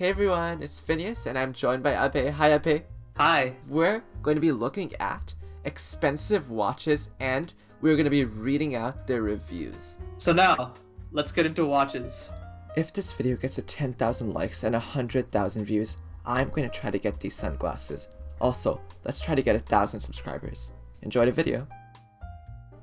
Hey everyone, it's Phineas and I'm joined by Abe. Hi Abe. Hi. We're going to be looking at expensive watches and we're going to be reading out their reviews. So now, let's get into watches. If this video gets to 10,000 likes and 100,000 views, I'm going to try to get these sunglasses. Also, let's try to get 1,000 subscribers. Enjoy the video.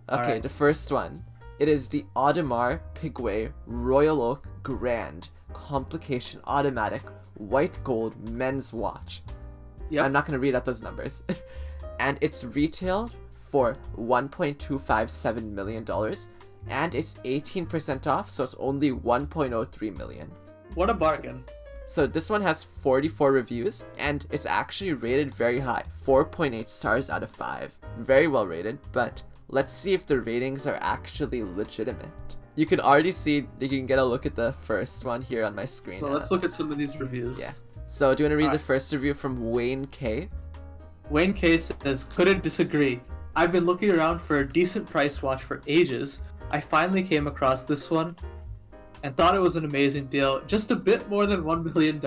Okay, Alright. The first one. It is the Audemars Piguet Royal Oak Grand Complication Automatic White Gold Men's Watch. Yep. I'm not going to read out those numbers. And it's retailed for $1.257 million. And it's 18% off, so it's only $1.03 million. What a bargain. So this one has 44 reviews, and it's actually rated very high. 4.8 stars out of 5. Very well rated, but let's see if the ratings are actually legitimate. You can already see, you can get a look at the first one here on my screen. So let's look at some of these reviews. Yeah. So do you want to read the Alright. first review from Wayne K? Wayne K says, couldn't disagree. I've been looking around for a decent price watch for ages. I finally came across this one and thought it was an amazing deal. Just a bit more than $1 million.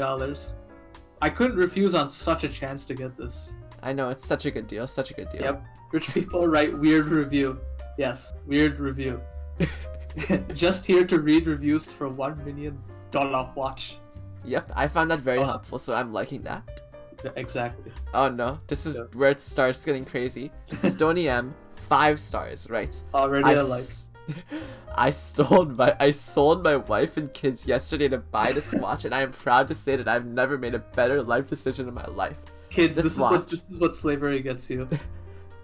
I couldn't refuse on such a chance to get this. I know, it's such a good deal, such a good deal. Yep. Rich people write weird review. Yes, weird review. Just here to read reviews for $1 million watch. Yep, I found that very Oh. helpful, so I'm liking that. Yeah, exactly. Oh no, this is Yep. where it starts getting crazy. Stony M, 5 stars, right? Already I I like. I sold my wife and kids yesterday to buy this watch, and I am proud to say that I've never made a better life decision in my life. Kids, This watch. this is what slavery gets you.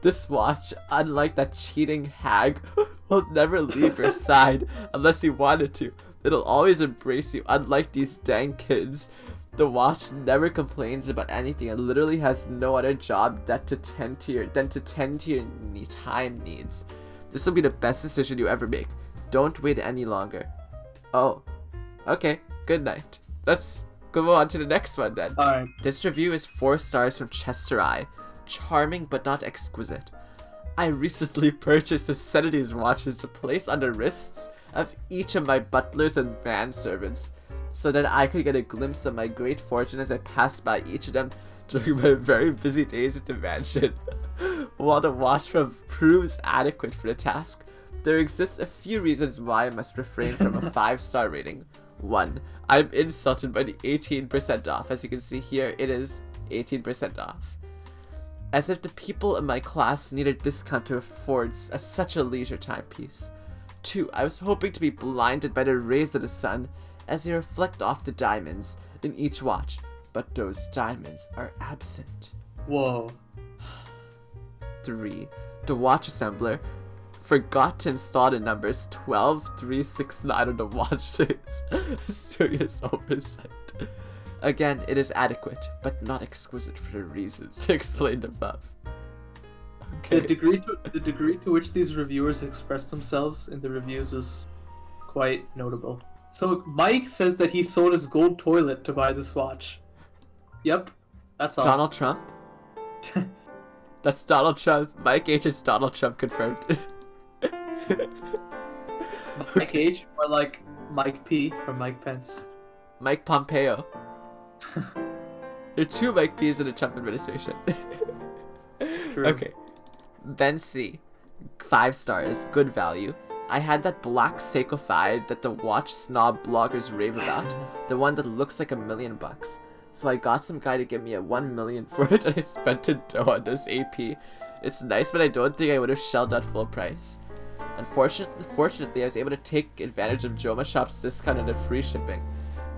This watch, unlike that cheating hag, will never leave your side unless he wanted to. It'll always embrace you, unlike these dang kids. The watch never complains about anything and literally has no other job than to tend to your time needs. This will be the best decision you ever make. Don't wait any longer. Oh, okay, good night. Let's go on to the next one then. Alright. This review is 4 stars from Chester Eye. Charming but not exquisite. I recently purchased a set of these watches to place on the wrists of each of my butlers and manservants, so that I could get a glimpse of my great fortune as I pass by each of them during my very busy days at the mansion. While the watch proves adequate for the task, there exists a few reasons why I must refrain from a 5-star rating. 1. I'm insulted by the 18% off. As you can see here, it is 18% off. As if the people in my class need a discount to afford such a leisure timepiece. 2. I was hoping to be blinded by the rays of the sun as they reflect off the diamonds in each watch, but those diamonds are absent. Whoa. 3. The watch assembler forgot to install the numbers 12369 on the watch face. A serious oversight. Again, it is adequate, but not exquisite for the reasons explained above. Okay. The degree to which these reviewers express themselves in the reviews is quite notable. So Mike says that he sold his gold toilet to buy this watch. Yep, that's all. Donald Trump? That's Donald Trump. Mike H is Donald Trump confirmed. Mike H, or like Mike P from Mike Pence. Mike Pompeo. There are 2 Mike P's in the Trump administration. True. Okay. Then C. 5 stars. Good value. I had that black Seiko 5 that the watch snob bloggers rave about. The one that looks like $1 million. So I got some guy to give me a $1 million for it, and I spent it dough on this AP. It's nice, but I don't think I would have shelled out full price. Fortunately, I was able to take advantage of Joma Shop's discount and the free shipping.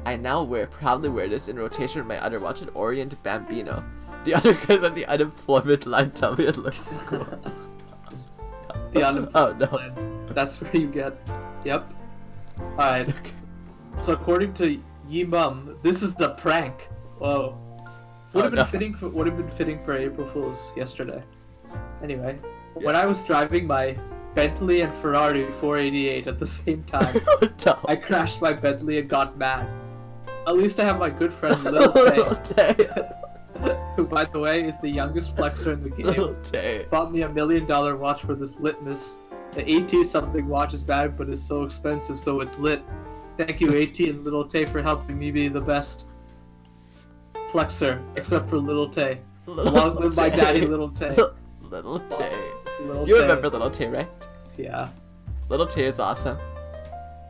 I now proudly wear this in rotation with my other watch at Orient Bambino. The other guys on the unemployment line tell me it looks cool. The unemployment Oh no. line. That's where you get. Yep. Alright. Okay. So according to Yi Mum, this is the prank. Whoa. Would have been fitting for April Fools yesterday. Anyway, when I was driving my Bentley and Ferrari 488 at the same time, No. I crashed my Bentley and got mad. At least I have my good friend Lil Tay, who by the way is the youngest flexer in the Little game. Tay. Bought me $1 million watch for this litness. The AT something watch is bad, but it's so expensive, so it's lit. Thank you, AT and Little Tay, for helping me be the best. flexer, except for Little Tay. Little Long live my Tay. daddy, Little Tay. Little Tay. Little You Tay. remember Little Tay, right? Yeah. Little Tay is awesome.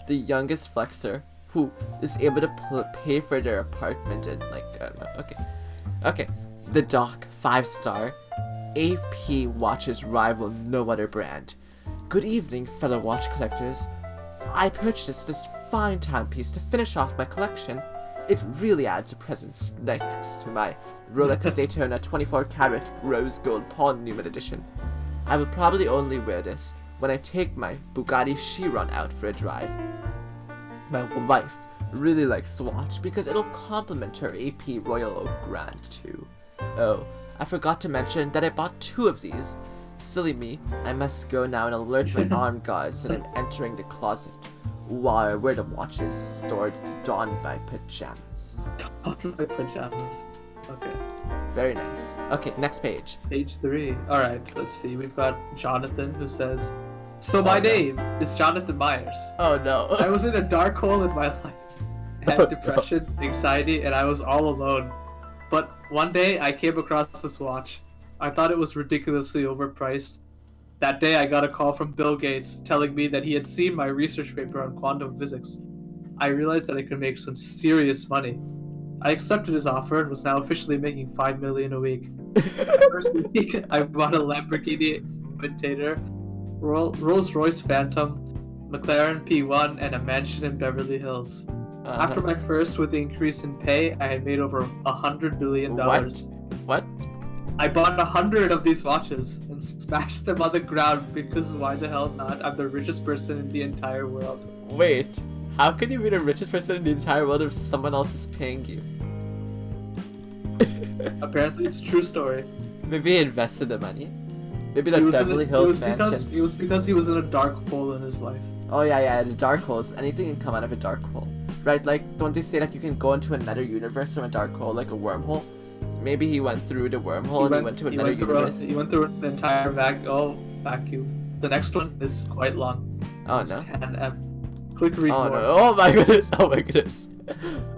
The youngest flexer who is able to pay for their apartment in, like, I don't know. Okay. The Doc, 5-star. AP watches rival no other brand. Good evening, fellow watch collectors. I purchased this fine timepiece to finish off my collection. It really adds a presence next to my Rolex Daytona 24-karat rose gold Paul Newman edition. I will probably only wear this when I take my Bugatti Chiron out for a drive. My wife really likes to watch because it'll complement her AP Royal Oak Grand too. Oh, I forgot to mention that I bought 2 of these. Silly me, I must go now and alert my armed guards that I'm entering the closet, where the watch is stored to don my pajamas. On my pajamas. Okay. Very nice. Okay, next page. Page 3. Alright, let's see. We've got Jonathan who says, So my Oh, no. name is Jonathan Myers. Oh no. I was in a dark hole in my life. I Oh, had depression, anxiety, and I was all alone. But one day I came across this watch. I thought it was ridiculously overpriced. That day I got a call from Bill Gates telling me that he had seen my research paper on quantum physics. I realized that I could make some serious money. I accepted his offer and was now officially making $5 million a week. First week, I bought a Lamborghini Aventador, Rolls-Royce Phantom, McLaren P1, and a mansion in Beverly Hills. After my first with the increase in pay, I had made over $100 million. What? I bought 100 of these watches and smashed them on the ground because why the hell not? I'm the richest person in the entire world. Wait, how can you be the richest person in the entire world if someone else is paying you? Apparently, it's a true story. Maybe he invested the money. Maybe It the was Beverly Hills mansion. It was because he was in a dark hole in his life. Oh yeah, the dark holes. Anything can come out of a dark hole. Right, like, don't they say that you can go into another universe from a dark hole, like a wormhole? So maybe he went through the wormhole and he went to another universe. He went through the entire vacuum. The next one is quite long. Oh It's no. 10M. Click read Oh more. no. Oh my goodness. Oh my goodness.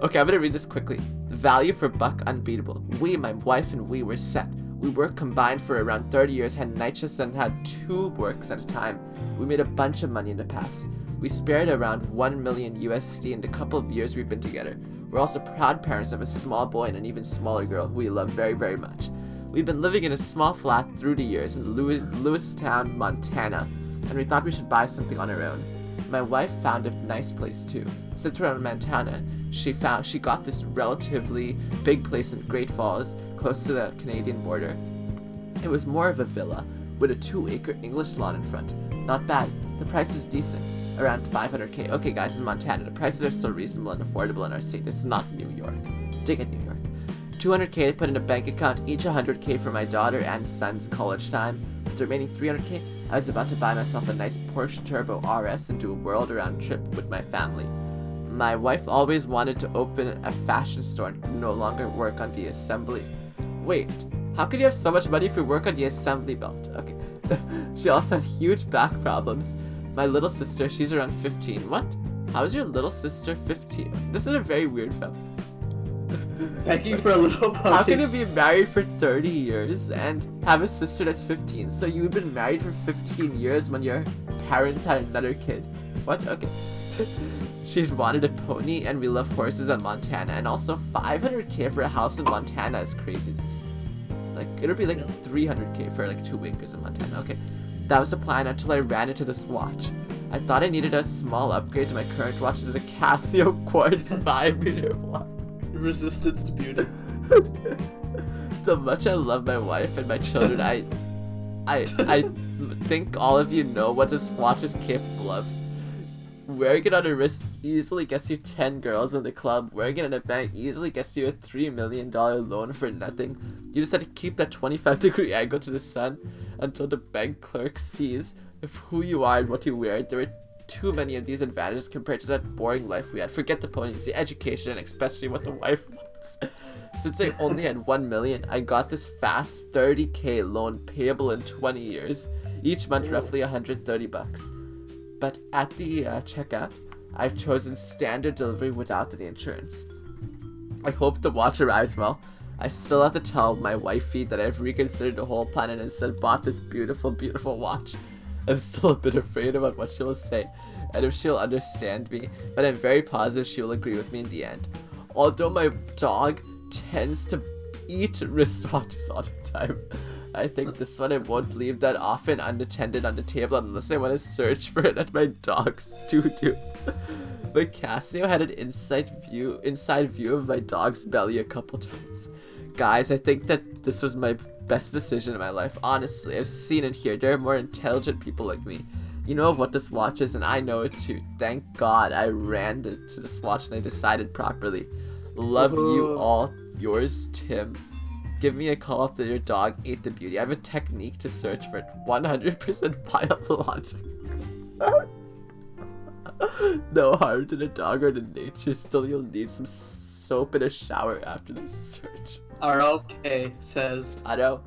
Okay, I'm gonna read this quickly. Value for buck unbeatable. We, my wife and we were set. We worked combined for around 30 years, had night shifts and had 2 works at a time. We made a bunch of money in the past. We spared around 1 million USD in the couple of years we've been together. We're also proud parents of a small boy and an even smaller girl who we love very, very much. We've been living in a small flat through the years in Lewistown, Montana, and we thought we should buy something on our own. My wife found a nice place too. Since we're in Montana, she got this relatively big place in Great Falls, close to the Canadian border. It was more of a villa with a 2-acre English lawn in front. Not bad. The price was decent. Around 500k. Okay guys, in Montana, the prices are still reasonable and affordable in our state. This is not New York. Dig at New York. 200k to put in a bank account, each 100k for my daughter and son's college time. With the remaining 300k, I was about to buy myself a nice Porsche Turbo RS and do a world-around trip with my family. My wife always wanted to open a fashion store and no longer work on the assembly. Wait, how could you have so much money if you work on the assembly belt? Okay. She also had huge back problems. My little sister, she's around 15. What? How is your little sister 15? This is a very weird film. Begging for a little puppy. How can you be married for 30 years and have a sister that's 15? So you've been married for 15 years when your parents had another kid. What? Okay. She wanted a pony and we love horses in Montana. And also 500k for a house in Montana is craziness. Like, it would be like 300k for like 2 acres in Montana. Okay. That was the plan until I ran into this watch. I thought I needed a small upgrade to my current watch, which is a Casio Quartz 5-meter watch. Resistance to beauty. So much I love my wife and my children, I think all of you know what this watch is capable of. Wearing it on a wrist easily gets you 10 girls in the club. Wearing it in a bank easily gets you a $3 million loan for nothing. You just have to keep that 25-degree angle to the sun until the bank clerk sees if who you are and what you wear. There are too many of these advantages compared to that boring life we had. Forget the ponies, the education, and especially what the wife wants. Since I only had 1 million, I got this fast 30k loan payable in 20 years, each month roughly $130. But at the checkout, I've chosen standard delivery without the insurance. I hope the watch arrives well. I still have to tell my wifey that I've reconsidered the whole plan and instead bought this beautiful, beautiful watch. I'm still a bit afraid about what she'll say and if she'll understand me, but I'm very positive she will agree with me in the end. Although my dog tends to eat wristwatches all the time, I think this one I won't leave that often unattended on the table unless I want to search for it at my dog's doo-doo. But Casio had an inside view of my dog's belly a couple times. Guys, I think that this was my best decision in my life. Honestly, I've seen it here. There are more intelligent people like me. You know of what this watch is, and I know it too. Thank God I ran to this watch and I decided properly. Love you all. Yours, Tim. Give me a call after your dog ate the beauty. I have a technique to search for it. 100% biologic. No harm to the dog or to nature. Still, you'll need some soap in a shower after the search. RLK says, I know.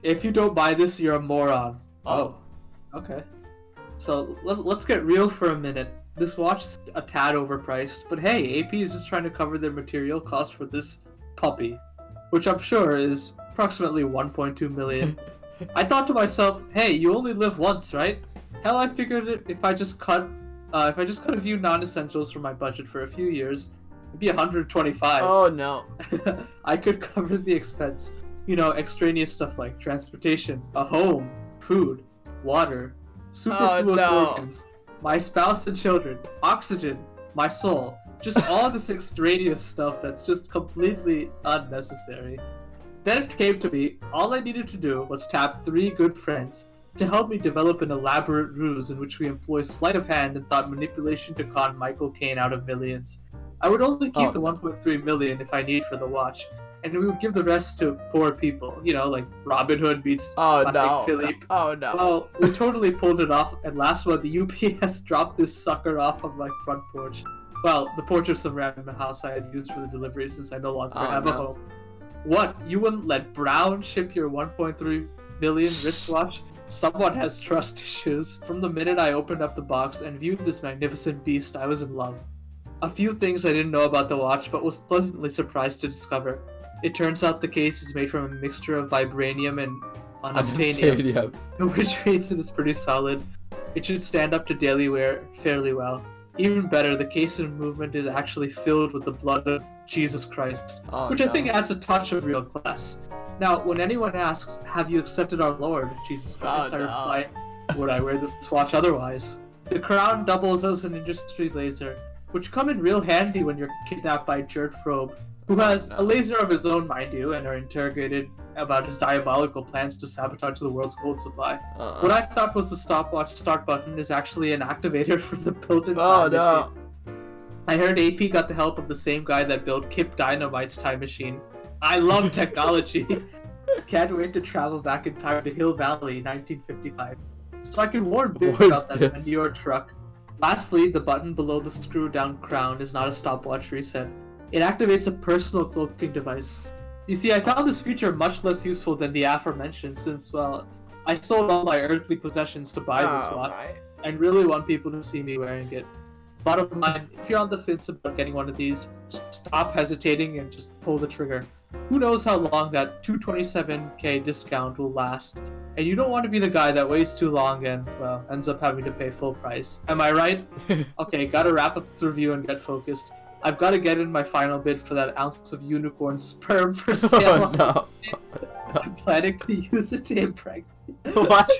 if you don't buy this, you're a moron. Oh. Okay. So let's get real for a minute. This watch is a tad overpriced, but hey, AP is just trying to cover their material cost for this puppy, which I'm sure is approximately 1.2 million. I thought to myself, hey, you only live once, right? Hell, I figured if I just cut a few non-essentials from my budget for a few years, it'd be 125. Oh no. I could cover the expense. You know, extraneous stuff like transportation, a home, food, water, superfluous organs, my spouse and children, oxygen, my soul. Just all this extraneous stuff that's just completely unnecessary. Then it came to me, all I needed to do was tap 3 good friends to help me develop an elaborate ruse in which we employ sleight of hand and thought manipulation to con Michael Caine out of millions. I would only keep the 1.3 million if I need for the watch, and we would give the rest to poor people, you know, like Robin Hood meets Philippe. Oh no. Well, we totally pulled it off, and last month the UPS dropped this sucker off on my front porch. Well, the porch of some random house I had used for the delivery since I no longer have a home. What? You wouldn't let Brown ship your 1.3 million wristwatch? Someone has trust issues. From the minute I opened up the box and viewed this magnificent beast, I was in love. A few things I didn't know about the watch, but was pleasantly surprised to discover. It turns out the case is made from a mixture of vibranium and unobtainium, which means it is pretty solid. It should stand up to daily wear fairly well. Even better, the case and movement is actually filled with the blood of Jesus Christ, which I think adds a touch of real class. Now, when anyone asks, have you accepted our Lord, Jesus Christ, I reply, would I wear this watch otherwise? The crown doubles as an industry laser, which come in real handy when you're kidnapped by Gert Frobe, who has a laser of his own, mind you, and are interrogated about his diabolical plans to sabotage the world's gold supply. What I thought was the stopwatch start button is actually an activator for the built-in time machine. I heard AP got the help of the same guy that built Kip Dynamite's time machine. I love technology! Can't wait to travel back in time to Hill Valley, 1955, so I can warn Biff about that manure truck. Lastly, the button below the screw-down crown is not a stopwatch reset. It activates a personal cloaking device. You see, I found this feature much less useful than the aforementioned since, well, I sold all my earthly possessions to buy this watch, and really want people to see me wearing it. Bottom line, if you're on the fence about getting one of these, stop hesitating and just pull the trigger. Who knows how long that 227k discount will last, and you don't want to be the guy that waits too long and, well, ends up having to pay full price. Am I right? Okay, gotta wrap up this review and get focused. I've got to get in my final bid for that ounce of unicorn sperm for sale. I'm planning to use it to impregnate. What?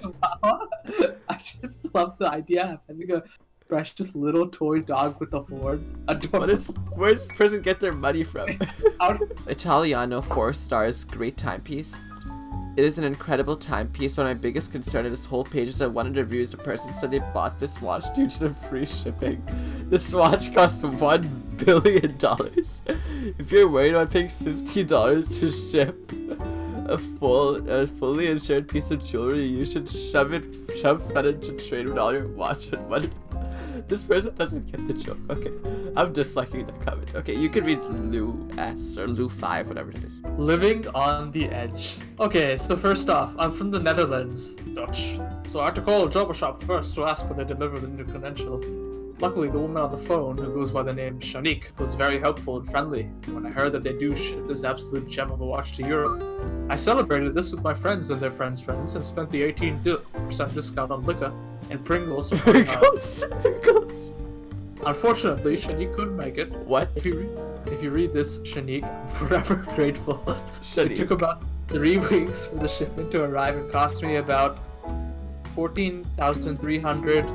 I just love the idea of having a precious little toy dog with a horn. Where does this person get their money from? Italiano 4 stars, great timepiece. It is an incredible timepiece. One of my biggest concerns of this whole page is that one of the reviews, the person said they bought this watch due to the free shipping. This watch costs $1 billion. If you're worried about paying $50 to ship a fully insured piece of jewelry, you should shove fun into trade with all your watch and money. This person doesn't get the joke. Okay, I'm disliking that comment. Okay, you can read Lou S or Lou 5, whatever it is. Living on the edge. Okay, so first off, I'm from the Netherlands, Dutch. So I had to call a jobber shop first to ask when they delivered the new credential. Luckily, the woman on the phone, who goes by the name Shanique, was very helpful and friendly. When I heard that they do ship this absolute gem of a watch to Europe, I celebrated this with my friends and their friends' friends and spent the 18% discount on liquor and Pringles. Pringles. Unfortunately, Shanique couldn't make it. What? If you read this, Shanique, I'm forever grateful. Shanique. It took about 3 weeks for the shipment to arrive and cost me about 14,300.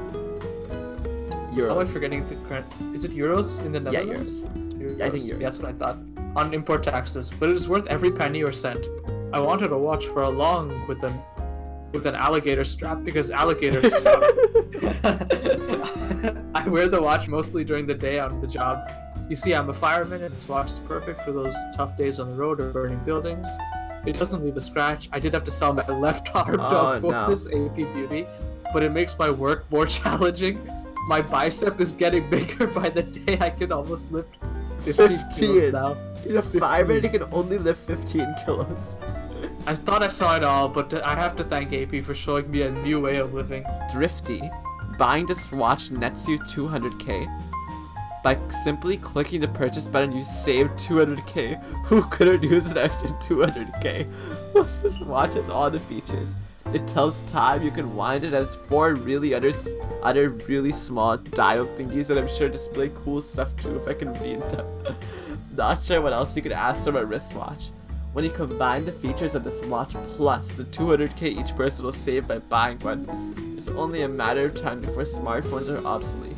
Euros. How am I forgetting the current? Is it euros in the Yeah, Netherlands? euros. Yeah, I think euros. Yeah, that's what I thought. On import taxes, but it is worth every penny or cent. I wanted a watch for along with an alligator strap because alligators suck. I wear the watch mostly during the day on the job. You see, I'm a fireman and this watch is perfect for those tough days on the road or burning buildings. It doesn't leave a scratch. I did have to sell my left arm for this AP Beauty, but it makes my work more challenging. My bicep is getting bigger by the day. I can almost lift 15 kilos now. He's a fireman and he can only lift 15 kilos. I thought I saw it all, but I have to thank AP for showing me a new way of living. Thrifty. Buying this watch nets you 200k. By simply clicking the purchase button, you save 200k. Who couldn't use an extra 200k? Plus, this watch has all the features. It tells time. You can wind it as 4 other really small dial thingies that I'm sure display cool stuff too if I can read them. Not sure what else you could ask from a wristwatch. When you combine the features of this watch plus the 200k each person will save by buying one, it's only a matter of time before smartphones are obsolete.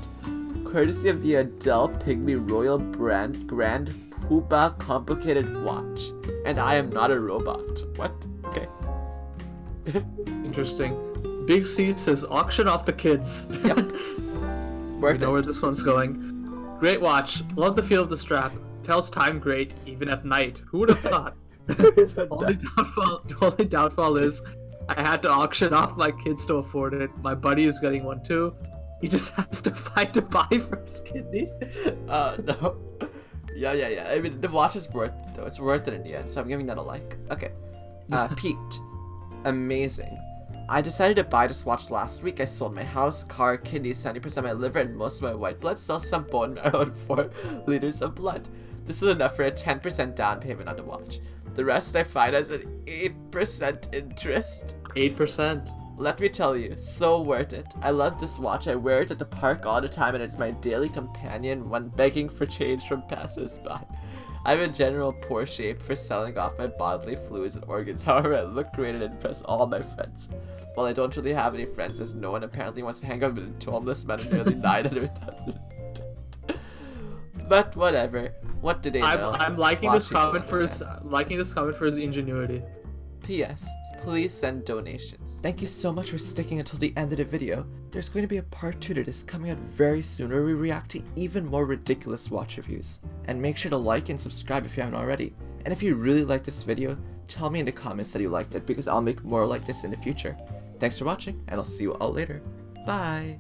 Courtesy of the Adele Pigmey Royal Brand Grand Poobah Complicated Watch. And I am not a robot. What? Okay. Interesting. Big C says auction off the kids. Yep. We know where this one's going. Great watch. Love the feel of the strap. Tells time great, even at night. Who would have thought? Only downfall is I had to auction off my kids to afford it. My buddy is getting one too. He just has to fight to buy for his kidney. No. Yeah. I mean, the watch is worth it, though. It's worth it in the end, so I'm giving that a like. Okay. Pete. Amazing. I decided to buy this watch last week. I sold my house, car, kidneys, 70% of my liver, and most of my white blood. Still some bone marrow and 4 liters of blood. This is enough for a 10% down payment on the watch. The rest I find as an 8% interest. 8%. Let me tell you, so worth it. I love this watch. I wear it at the park all the time and it's my daily companion when begging for change from passers-by. I'm in general poor shape for selling off my bodily fluids and organs. However, I look great and impress all my friends. Well, I don't really have any friends as no one apparently wants to hang out with two homeless men and nearly 900,000. But whatever. What did they know? I'm liking this comment for his ingenuity. P.S. Please send donations. Thank you so much for sticking until the end of the video. There's going to be a part 2 to this coming out very soon where we react to even more ridiculous watch reviews. And make sure to like and subscribe if you haven't already. And if you really like this video, tell me in the comments that you liked it because I'll make more like this in the future. Thanks for watching and I'll see you all later. Bye!